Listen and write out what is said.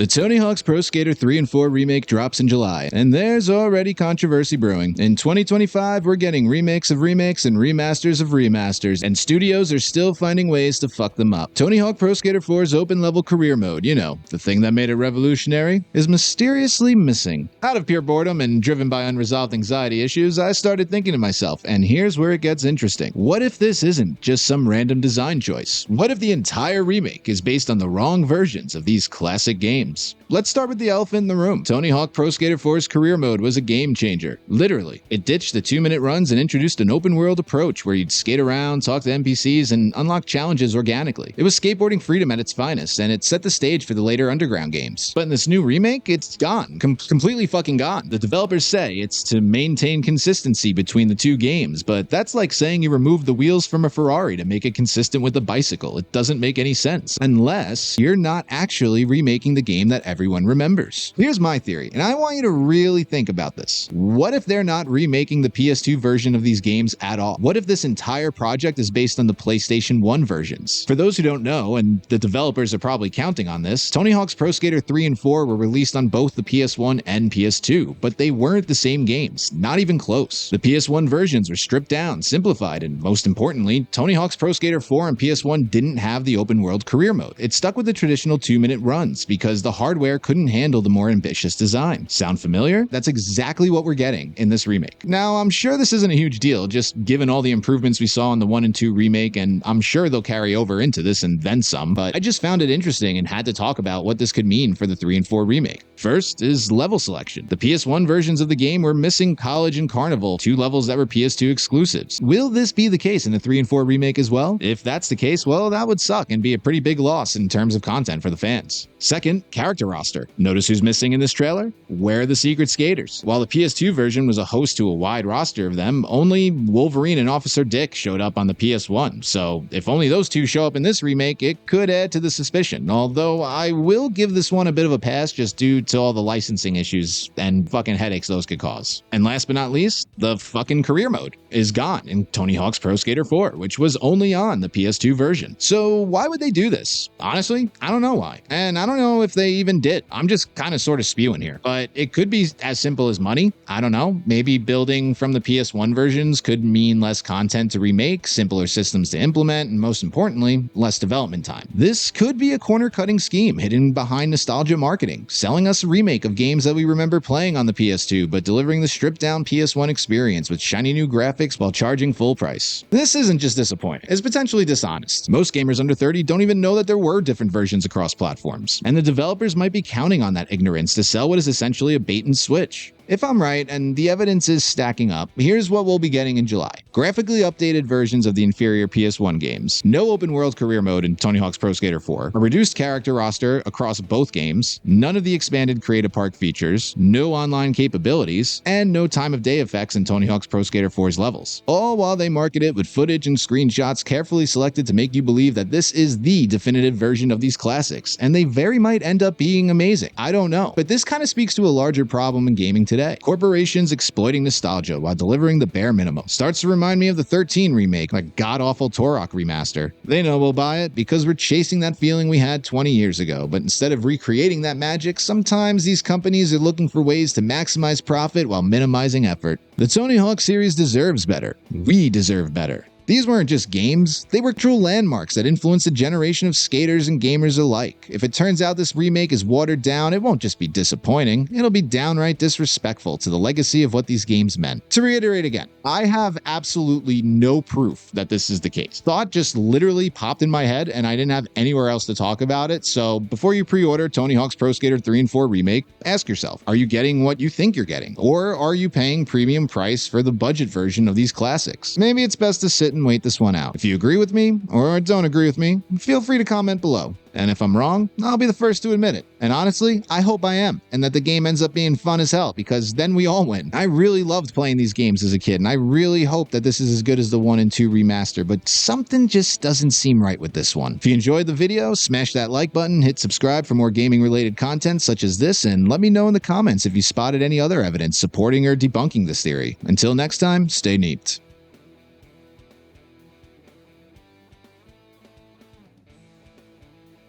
The Tony Hawk's Pro Skater 3 and 4 remake drops in July, and there's already controversy brewing. In 2025, we're getting remakes of remakes and remasters of remasters, and studios are still finding ways to fuck them up. Tony Hawk Pro Skater 4's open-level career mode, you know, the thing that made it revolutionary, is mysteriously missing. Out of pure boredom and driven by unresolved anxiety issues, I started thinking to myself, and here's where it gets interesting. What if this isn't just some random design choice? What if the entire remake is based on the wrong versions of these classic games? Let's start with the elephant in the room. Tony Hawk Pro Skater 4's career mode was a game changer. Literally. It ditched the 2-minute runs and introduced an open-world approach where you'd skate around, talk to NPCs, and unlock challenges organically. It was skateboarding freedom at its finest, and it set the stage for the later Underground games. But in this new remake, it's gone. Completely fucking gone. The developers say it's to maintain consistency between the two games, but that's like saying you removed the wheels from a Ferrari to make it consistent with the bicycle. It doesn't make any sense. Unless you're not actually remaking the game that everyone remembers. Here's my theory, and I want you to really think about this. What if they're not remaking the PS2 version of these games at all? What if this entire project is based on the PlayStation 1 versions? For those who don't know, and the developers are probably counting on this, Tony Hawk's Pro Skater 3 and 4 were released on both the PS1 and PS2, but they weren't the same games, not even close. The PS1 versions were stripped down, simplified, and most importantly, Tony Hawk's Pro Skater 4 and PS1 didn't have the open world career mode. It stuck with the traditional 2-minute runs because the hardware couldn't handle the more ambitious design. Sound familiar? That's exactly what we're getting in this remake. Now, I'm sure this isn't a huge deal, just given all the improvements we saw in the 1 and 2 remake, and I'm sure they'll carry over into this and then some, but I just found it interesting and had to talk about what this could mean for the 3 and 4 remake. First is level selection. The PS1 versions of the game were missing College and Carnival, 2 levels that were PS2 exclusives. Will this be the case in the 3 and 4 remake as well? If that's the case, well, that would suck and be a pretty big loss in terms of content for the fans. Second, character roster. Notice who's missing in this trailer? Where are the secret skaters? While the PS2 version was a host to a wide roster of them, only Wolverine and Officer Dick showed up on the PS1, so if only those two show up in this remake, it could add to the suspicion, although I will give this one a bit of a pass just due to all the licensing issues and fucking headaches those could cause. And last but not least, the fucking career mode is gone in Tony Hawk's Pro Skater 4, which was only on the PS2 version. So why would they do this? Honestly, I don't know why. And I don't know if they even did. I'm just kind of sort of spewing here. But it could be as simple as money. I don't know. Maybe building from the PS1 versions could mean less content to remake, simpler systems to implement, and most importantly, less development time. This could be a corner-cutting scheme hidden behind nostalgia marketing, selling us a remake of games that we remember playing on the PS2, but delivering the stripped-down PS1 experience with shiny new graphics while charging full price. This isn't just disappointing. It's potentially dishonest. Most gamers under 30 don't even know that there were different versions across platforms, and the developers might be counting on that ignorance to sell what is essentially a bait and switch. If I'm right, and the evidence is stacking up, here's what we'll be getting in July. Graphically updated versions of the inferior PS1 games, no open-world career mode in Tony Hawk's Pro Skater 4, a reduced character roster across both games, none of the expanded Create Park features, no online capabilities, and no time of day effects in Tony Hawk's Pro Skater 4's levels. All while they market it with footage and screenshots carefully selected to make you believe that this is the definitive version of these classics, and they very might end up being amazing. I don't know. But this kind of speaks to a larger problem in gaming today. Corporations exploiting nostalgia while delivering the bare minimum. Starts to remind me of the 13 remake, like god-awful Turok remaster. They know we'll buy it because we're chasing that feeling we had 20 years ago, but instead of recreating that magic, sometimes these companies are looking for ways to maximize profit while minimizing effort. The Tony Hawk series deserves better. We deserve better. These weren't just games, they were true landmarks that influenced a generation of skaters and gamers alike. If it turns out this remake is watered down, it won't just be disappointing, it'll be downright disrespectful to the legacy of what these games meant. To reiterate again, I have absolutely no proof that this is the case. Thought just literally popped in my head and I didn't have anywhere else to talk about it, so before you pre-order Tony Hawk's Pro Skater 3 and 4 Remake, ask yourself, are you getting what you think you're getting? Or are you paying premium price for the budget version of these classics? Maybe it's best to sit and wait this one out. If you agree with me or don't agree with me, feel free to comment below. And if I'm wrong, I'll be the first to admit it. And honestly, I hope I am, and that the game ends up being fun as hell, because then we all win. I really loved playing these games as a kid, and I really hope that this is as good as the 1 and 2 remaster, but something just doesn't seem right with this one. If you enjoyed the video, smash that like button, hit subscribe for more gaming-related content such as this, and let me know in the comments if you spotted any other evidence supporting or debunking this theory. Until next time, stay neat.